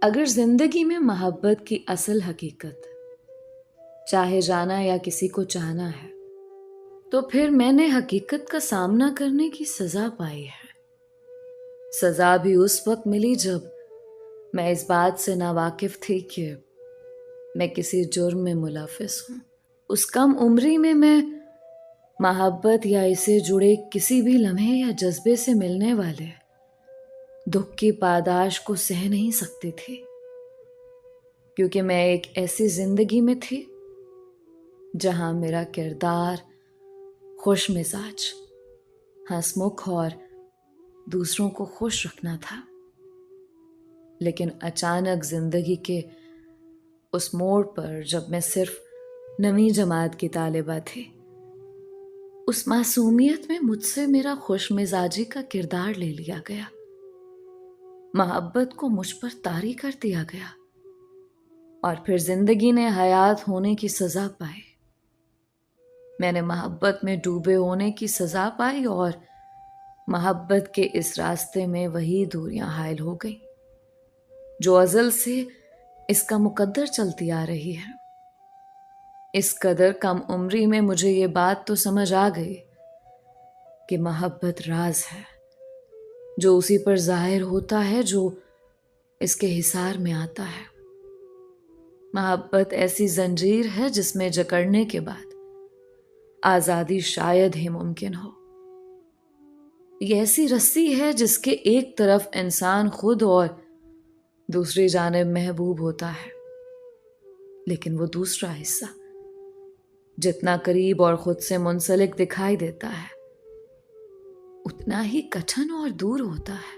अगर जिंदगी में मोहब्बत की असल हकीकत चाहे जाना या किसी को चाहना है, तो फिर मैंने हकीकत का सामना करने की सजा पाई है। सजा भी उस वक्त मिली जब मैं इस बात से नावाकिफ थी कि मैं किसी जुर्म में मुलविस हूं। उस कम उम्री में मैं मोहब्बत या इससे जुड़े किसी भी लम्हे या जज्बे से मिलने वाले दुख की पादाश को सह नहीं सकती थी, क्योंकि मैं एक ऐसी जिंदगी में थी जहां मेरा किरदार खुश मिजाज, हंसमुख और दूसरों को खुश रखना था। लेकिन अचानक जिंदगी के उस मोड़ पर जब मैं सिर्फ नवीं जमात की तालिबा थी, उस मासूमियत में मुझसे मेरा खुश मिजाजी का किरदार ले लिया गया। मोहब्बत को मुझ पर तारी कर दिया गया और फिर जिंदगी ने हयात होने की सजा पाई। मैंने मोहब्बत में डूबे होने की सजा पाई और मोहब्बत के इस रास्ते में वही दूरियां हायल हो गई जो अज़ल से इसका मुकद्दर चलती आ रही है। इस कदर कम उम्री में मुझे ये बात तो समझ आ गई कि मोहब्बत राज है जो उसी पर जाहिर होता है जो इसके हिसार में आता है। मोहब्बत ऐसी जंजीर है जिसमें जकड़ने के बाद आज़ादी शायद ही मुमकिन हो। ये ऐसी रस्सी है जिसके एक तरफ इंसान खुद और दूसरी जानिब महबूब होता है, लेकिन वो दूसरा हिस्सा जितना करीब और खुद से मुंसलिक दिखाई देता है, उतना ही कठिन और दूर होता है।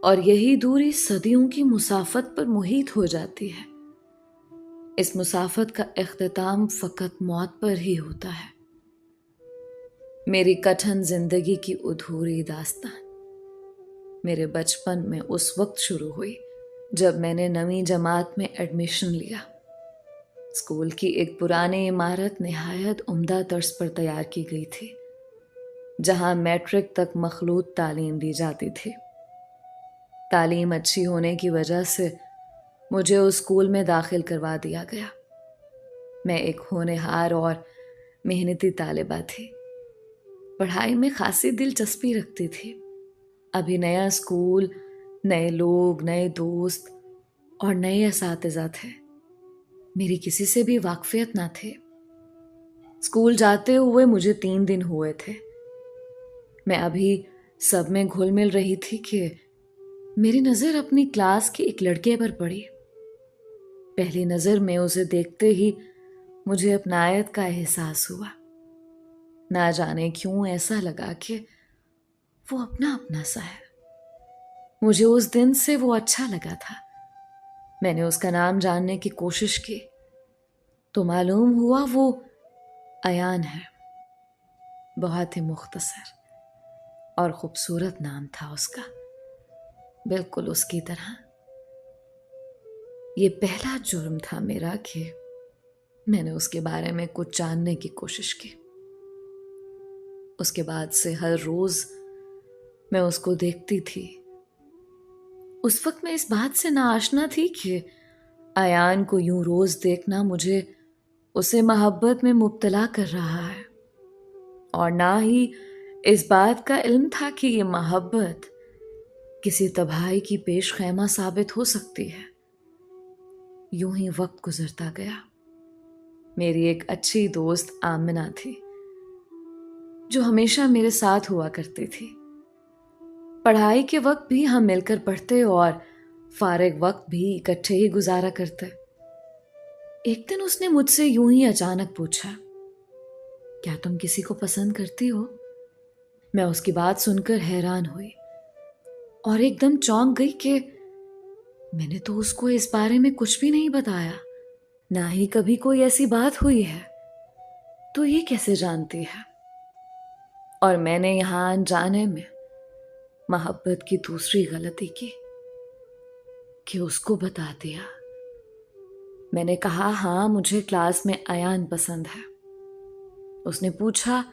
और यही दूरी सदियों की मुसाफत पर मुहित हो जाती है। इस मुसाफत का इख्तिताम फकत मौत पर ही होता है। मेरी कठिन जिंदगी की अधूरी दास्तान मेरे बचपन में उस वक्त शुरू हुई जब मैंने नवीं जमात में एडमिशन लिया। स्कूल की एक पुरानी इमारत निहायत उम्दा तर्ज पर तैयार की गई थी, जहां मैट्रिक तक मखलूत तालीम दी जाती थी। तालीम अच्छी होने की वजह से मुझे उस स्कूल में दाखिल करवा दिया गया। मैं एक होनहार और मेहनती तालिबा थी, पढ़ाई में खासी दिलचस्पी रखती थी। अभी नया स्कूल, नए लोग, नए दोस्त और नए असातिज़ा थे। मेरी किसी से भी वाकफियत ना थे। स्कूल जाते हुए मुझे 3 दिन हुए थे। मैं अभी सब में घुल मिल रही थी कि मेरी नज़र अपनी क्लास के एक लड़के पर पड़ी। पहली नज़र में उसे देखते ही मुझे अपनायत का एहसास हुआ। ना जाने क्यों ऐसा लगा कि वो अपना अपना सा है। मुझे उस दिन से वो अच्छा लगा था। मैंने उसका नाम जानने की कोशिश की तो मालूम हुआ वो अयान है। बहुत ही मुख्तसर और खूबसूरत नाम था उसका, बिल्कुल उसकी तरह। ये पहला जुर्म था मेरा कि मैंने उसके बारे में कुछ जानने की कोशिश की। उसके बाद से हर रोज मैं उसको देखती थी। उस वक्त मैं इस बात से नाआशना थी कि अयान को यूं रोज देखना मुझे उसे मोहब्बत में मुब्तला कर रहा है, और ना ही इस बात का इल्म था कि ये मोहब्बत किसी तबाही की पेश खैमा साबित हो सकती है। यूं ही वक्त गुजरता गया। मेरी एक अच्छी दोस्त आमिना थी जो हमेशा मेरे साथ हुआ करती थी। पढ़ाई के वक्त भी हम मिलकर पढ़ते और फारिग वक्त भी इकट्ठे ही गुजारा करते। एक दिन उसने मुझसे यूं ही अचानक पूछा, क्या तुम किसी को पसंद करती हो? मैं उसकी बात सुनकर हैरान हुई और एकदम चौंक गई कि मैंने तो उसको इस बारे में कुछ भी नहीं बताया, ना ही कभी कोई ऐसी बात हुई है। तो ये कैसे जानती है? और मैंने यहां अनजाने में मोहब्बत की दूसरी गलती की कि उसको बता दिया। मैंने कहा, हाँ, मुझे क्लास में अयान पसंद है। उसने पूछा,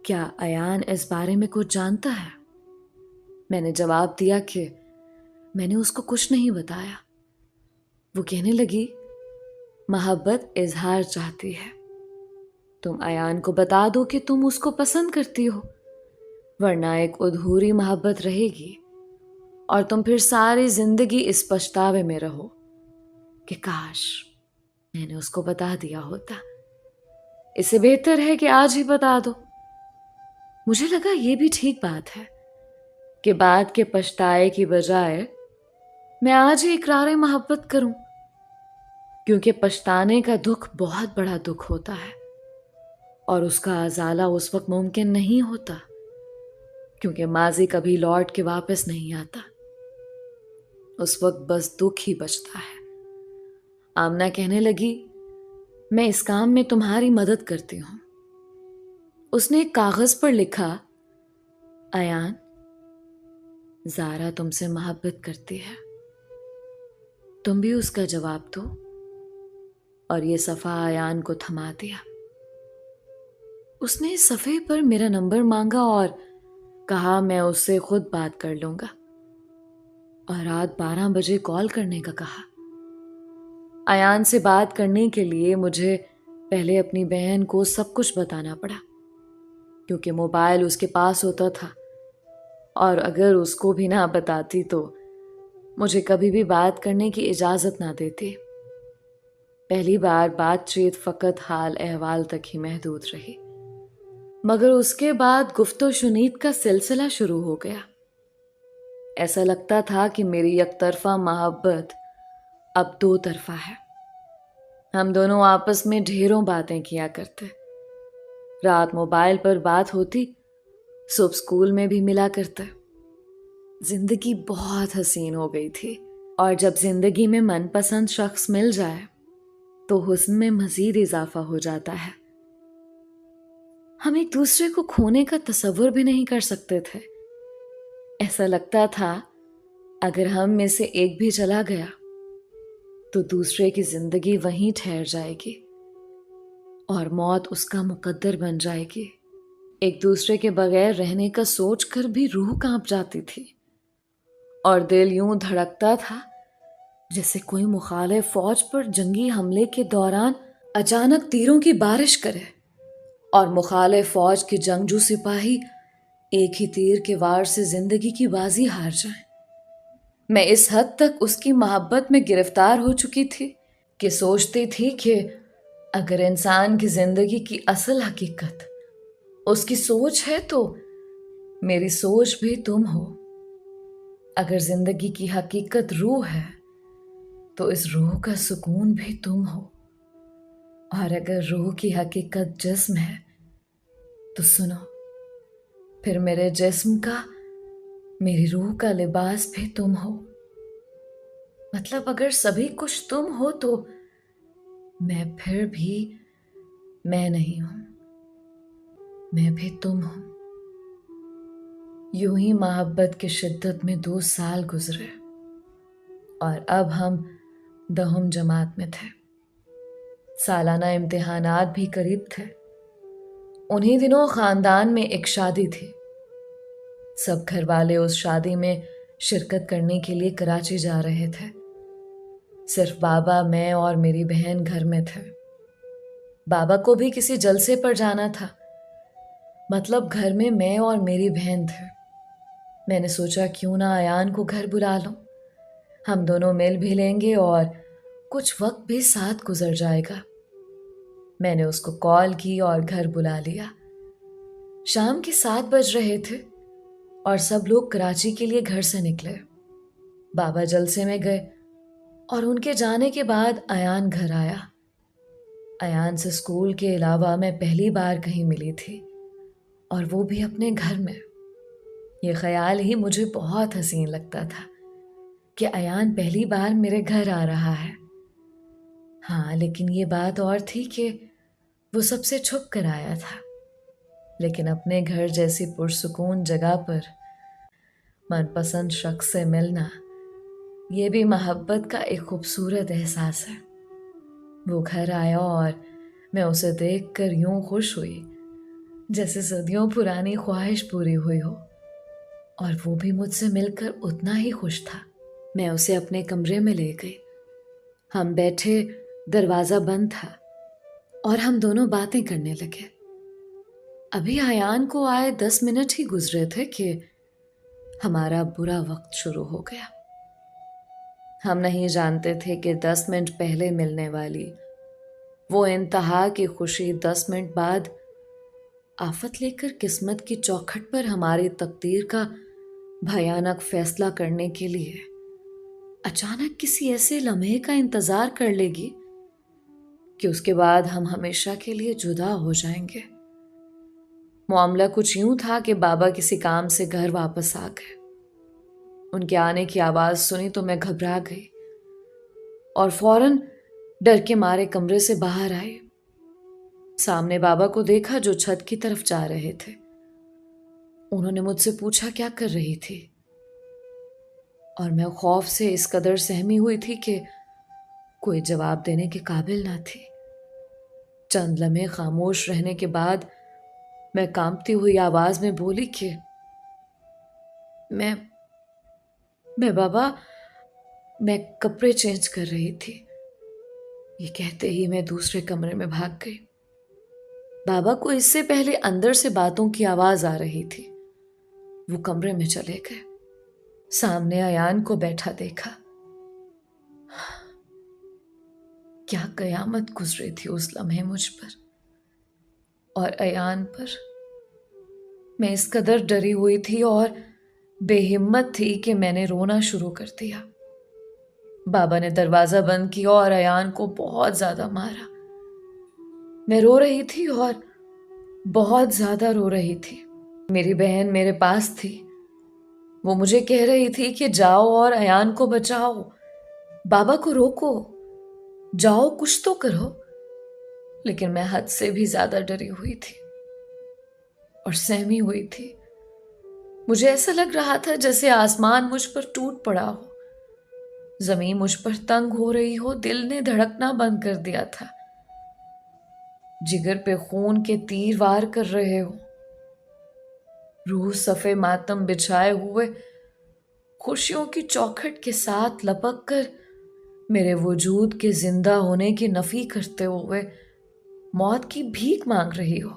क्या अयान इस बारे में कुछ जानता है? मैंने जवाब दिया कि मैंने उसको कुछ नहीं बताया। वो कहने लगी, मोहब्बत इजहार चाहती है। तुम अयान को बता दो कि तुम उसको पसंद करती हो, वरना एक अधूरी मोहब्बत रहेगी और तुम फिर सारी जिंदगी इस पछतावे में रहो कि काश मैंने उसको बता दिया होता। इससे बेहतर है कि आज ही बता दो। मुझे लगा ये भी ठीक बात है कि बाद के पछताए की बजाय मैं आज ही इकरार मोहब्बत करूं, क्योंकि पछताने का दुख बहुत बड़ा दुख होता है और उसका अजाला उस वक्त मुमकिन नहीं होता, क्योंकि माजी कभी लौट के वापस नहीं आता। उस वक्त बस दुख ही बचता है। आमना कहने लगी, मैं इस काम में तुम्हारी मदद करती हूं। उसने एक कागज पर लिखा, अयान, ज़ारा तुमसे मोहब्बत करती है, तुम भी उसका जवाब दो। और ये सफ़ा अयान को थमा दिया। उसने इस सफ़े पर मेरा नंबर मांगा और कहा मैं उससे खुद बात कर लूंगा, और रात 12 बजे कॉल करने का कहा। अयान से बात करने के लिए मुझे पहले अपनी बहन को सब कुछ बताना पड़ा, क्योंकि मोबाइल उसके पास होता था और अगर उसको भी ना बताती तो मुझे कभी भी बात करने की इजाज़त ना देती। पहली बार बातचीत फ़कत हाल अहवाल तक ही महदूद रही, मगर उसके बाद गुफ्तो शुनीद का सिलसिला शुरू हो गया। ऐसा लगता था कि मेरी एकतरफा मोहब्बत अब दो तरफा है। हम दोनों आपस में ढेरों बातें किया करते। रात मोबाइल पर बात होती, सुबह स्कूल में भी मिला करते। जिंदगी बहुत हसीन हो गई थी, और जब जिंदगी में मनपसंद शख्स मिल जाए तो हुस्न में मजीद इजाफा हो जाता है। हम एक दूसरे को खोने का तसव्वुर भी नहीं कर सकते थे। ऐसा लगता था अगर हम में से एक भी चला गया तो दूसरे की जिंदगी वहीं ठहर जाएगी और मौत उसका मुकद्दर बन जाएगी। एक दूसरे के बगैर रहने का सोचकर भी रूह कांप जाती थी और दिल यूं धड़कता था जैसे कोई मुखालिफ फौज पर जंगी हमले के दौरान अचानक तीरों की बारिश करे और मुखालिफ फौज के जंगजू सिपाही एक ही तीर के वार से जिंदगी की बाजी हार जाएं। मैं इस हद तक उसकी मोहब्बत में गिरफ्तार हो चुकी थी कि सोचती थी कि अगर इंसान की जिंदगी की असल हकीकत उसकी सोच है तो मेरी सोच भी तुम हो। अगर जिंदगी की हकीकत रूह है तो इस रूह का सुकून भी तुम हो, और अगर रूह की हकीकत जिस्म है तो सुनो, फिर मेरे जिस्म का, मेरी रूह का लिबास भी तुम हो। मतलब अगर सभी कुछ तुम हो तो मैं फिर भी मैं नहीं हूं, मैं भी तुम हूं। यूं ही मोहब्बत की शिद्दत में 2 साल गुजरे और अब हम 10वीं जमात में थे। सालाना इम्तिहानात भी करीब थे। उन्हीं दिनों खानदान में एक शादी थी। सब घर वाले उस शादी में शिरकत करने के लिए कराची जा रहे थे। सिर्फ बाबा, मैं और मेरी बहन घर में थे। बाबा को भी किसी जलसे पर जाना था। मतलब घर में मैं और मेरी बहन थे। मैंने सोचा क्यों ना अयान को घर बुला लूं, हम दोनों मिल भी लेंगे और कुछ वक्त भी साथ गुजर जाएगा। मैंने उसको कॉल की और घर बुला लिया। शाम के 7 बज रहे थे और सब लोग कराची के लिए घर से निकले। बाबा जलसे में गए और उनके जाने के बाद अयान घर आया। अयान से स्कूल के अलावा मैं पहली बार कहीं मिली थी, और वो भी अपने घर में। ये ख्याल ही मुझे बहुत हसीन लगता था कि अयान पहली बार मेरे घर आ रहा है। हाँ, लेकिन ये बात और थी कि वो सबसे छुप कर आया था। लेकिन अपने घर जैसी पुरसुकून जगह पर मनपसंद शख्स से मिलना, ये भी मोहब्बत का एक खूबसूरत एहसास है। वो घर आया और मैं उसे देखकर यूं खुश हुई जैसे सदियों पुरानी ख्वाहिश पूरी हुई हो, और वो भी मुझसे मिलकर उतना ही खुश था। मैं उसे अपने कमरे में ले गई। हम बैठे, दरवाजा बंद था और हम दोनों बातें करने लगे। अभी आयान को आए 10 मिनट ही गुजरे थे कि हमारा बुरा वक्त शुरू हो गया। हम नहीं जानते थे कि 10 मिनट पहले मिलने वाली वो इंतहा की खुशी 10 मिनट बाद आफत लेकर किस्मत की चौखट पर हमारी तकदीर का भयानक फैसला करने के लिए अचानक किसी ऐसे लम्हे का इंतजार कर लेगी कि उसके बाद हम हमेशा के लिए जुदा हो जाएंगे। मामला कुछ यूं था कि बाबा किसी काम से घर वापस आ गए। उनके आने की आवाज सुनी तो मैं घबरा गई और फौरन डर के मारे कमरे से बाहर आई। सामने बाबा को देखा जो छत की तरफ जा रहे थे। उन्होंने मुझसे पूछा क्या कर रही थी, और मैं खौफ से इस कदर सहमी हुई थी कि कोई जवाब देने के काबिल ना थी। चंद लम्हे खामोश रहने के बाद मैं कांपती हुई आवाज में बोली कि मैं बाबा, मैं कपड़े चेंज कर रही थी। ये कहते ही मैं दूसरे कमरे में भाग गई। बाबा को इससे पहले अंदर से बातों की आवाज आ रही थी। वो कमरे में चले गए। सामने अयान को बैठा देखा। क्या कयामत गुजरी थी उस लम्हे मुझ पर और अयान पर। मैं इस कदर डरी हुई थी और बेहिम्मत थी कि मैंने रोना शुरू कर दिया। बाबा ने दरवाजा बंद किया और अयान को बहुत ज्यादा मारा। मैं रो रही थी और बहुत ज्यादा रो रही थी। मेरी बहन मेरे पास थी। वो मुझे कह रही थी कि जाओ और अयान को बचाओ, बाबा को रोको, जाओ कुछ तो करो। लेकिन मैं हद से भी ज्यादा डरी हुई थी और सहमी हुई थी। मुझे ऐसा लग रहा था जैसे आसमान मुझ पर टूट पड़ा हो, जमीन मुझ पर तंग हो रही हो, दिल ने धड़कना बंद कर दिया था, जिगर पे खून के तीर वार कर रहे हो। रूह सफे मातम बिछाए हुए खुशियों की चौखट के साथ लपक कर मेरे वजूद के जिंदा होने की नफी करते हुए मौत की भीख मांग रही हो।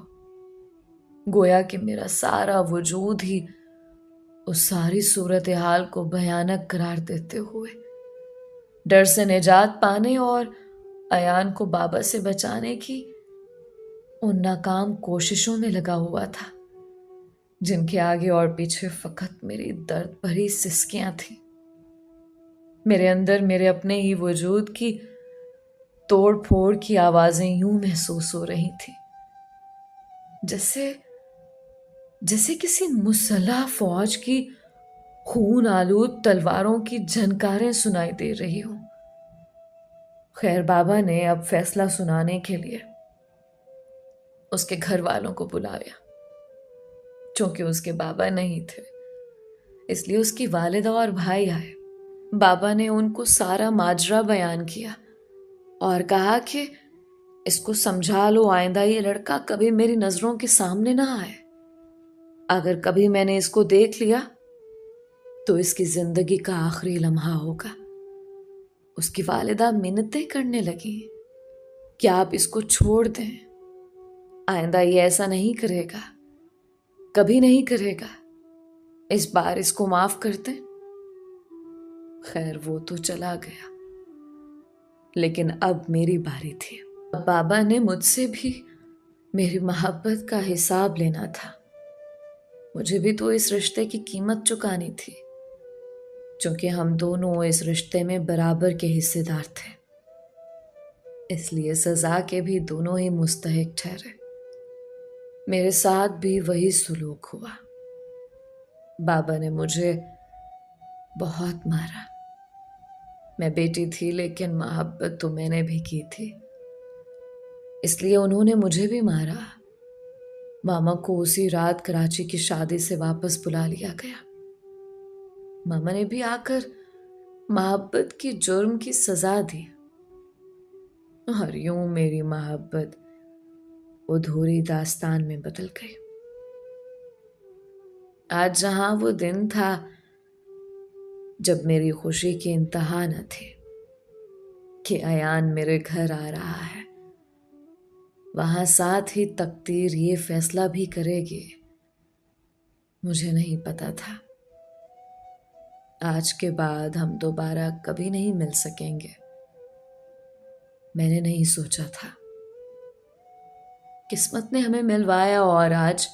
गोया कि मेरा सारा वजूद ही उस सारी सूरत हाल को भयानक करार देते हुए डर से निजात पाने और अयान को बाबा से बचाने की उन नाकाम कोशिशों में लगा हुआ था, जिनके आगे और पीछे फकत मेरी दर्द भरी सिसकियां थी। मेरे अंदर मेरे अपने ही वजूद की तोड़ फोड़ की आवाजें यूं महसूस हो रही थी जैसे जैसे किसी मुसल्लह फौज की खून आलूद तलवारों की झनकारें सुनाई दे रही हो। खैर, बाबा ने अब फैसला सुनाने के लिए उसके घर वालों को बुलाया। चूंकि उसके बाबा नहीं थे, इसलिए उसकी वालिदा और भाई आए। बाबा ने उनको सारा माजरा बयान किया और कहा कि इसको समझा लो, आइंदा ये लड़का कभी मेरी नजरों के सामने ना आए। अगर कभी मैंने इसको देख लिया तो इसकी जिंदगी का आखिरी लम्हा होगा। उसकी वालिदा मिन्नतें करने लगी कि आप इसको छोड़ दें, आइंदा ये ऐसा नहीं करेगा, कभी नहीं करेगा, इस बार इसको माफ कर दें। खैर, वो तो चला गया, लेकिन अब मेरी बारी थी। अब बाबा ने मुझसे भी मेरी मोहब्बत का हिसाब लेना था। मुझे भी तो इस रिश्ते की कीमत चुकानी थी, क्योंकि हम दोनों इस रिश्ते में बराबर के हिस्सेदार थे। इसलिए सजा के भी दोनों ही मुस्तहिक ठहरे। मेरे साथ भी वही सुलूक हुआ। बाबा ने मुझे बहुत मारा। मैं बेटी थी, लेकिन मोहब्बत तो मैंने भी की थी, इसलिए उन्होंने मुझे भी मारा। मामा को उसी रात कराची की शादी से वापस बुला लिया गया। मामा ने भी आकर मोहब्बत की जुर्म की सजा दी और यूं मेरी मोहब्बत अधूरी दास्तान में बदल गई। आज जहां वो दिन था, जब मेरी खुशी की इंतहा न थी कि अयान मेरे घर आ रहा है, वहां साथ ही तकदीर ये फैसला भी करेगी, मुझे नहीं पता था। आज के बाद हम दोबारा कभी नहीं मिल सकेंगे। मैंने नहीं सोचा था। किस्मत ने हमें मिलवाया और आज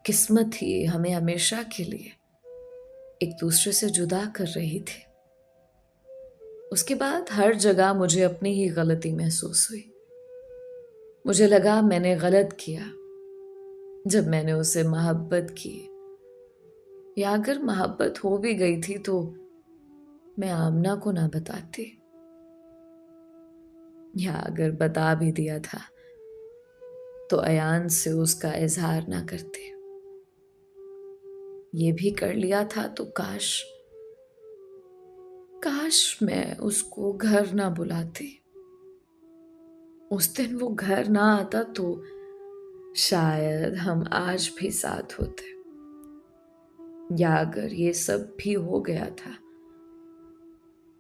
किस्मत ही हमें हमेशा के लिए एक दूसरे से जुदा कर रही थी। उसके बाद हर जगह मुझे अपनी ही गलती महसूस हुई। मुझे लगा मैंने गलत किया जब मैंने उसे मोहब्बत की, या अगर मोहब्बत हो भी गई थी तो मैं आमना को ना बताती, या अगर बता भी दिया था तो अयान से उसका इजहार ना करती। ये भी कर लिया था तो काश काश मैं उसको घर ना बुलाती। उस दिन वो घर ना आता तो शायद हम आज भी साथ होते। या अगर ये सब भी हो गया था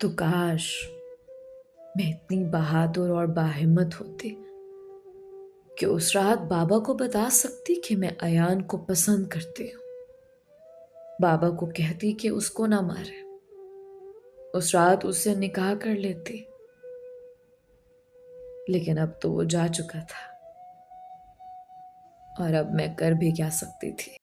तो काश मैं इतनी बहादुर और बाहिम्मत होती कि उस रात बाबा को बता सकती कि मैं अयान को पसंद करती हूँ। बाबा को कहती कि उसको ना मारे, उस रात उससे निकाह कर लेती। लेकिन अब तो वो जा चुका था, और अब मैं कर भी क्या सकती थी।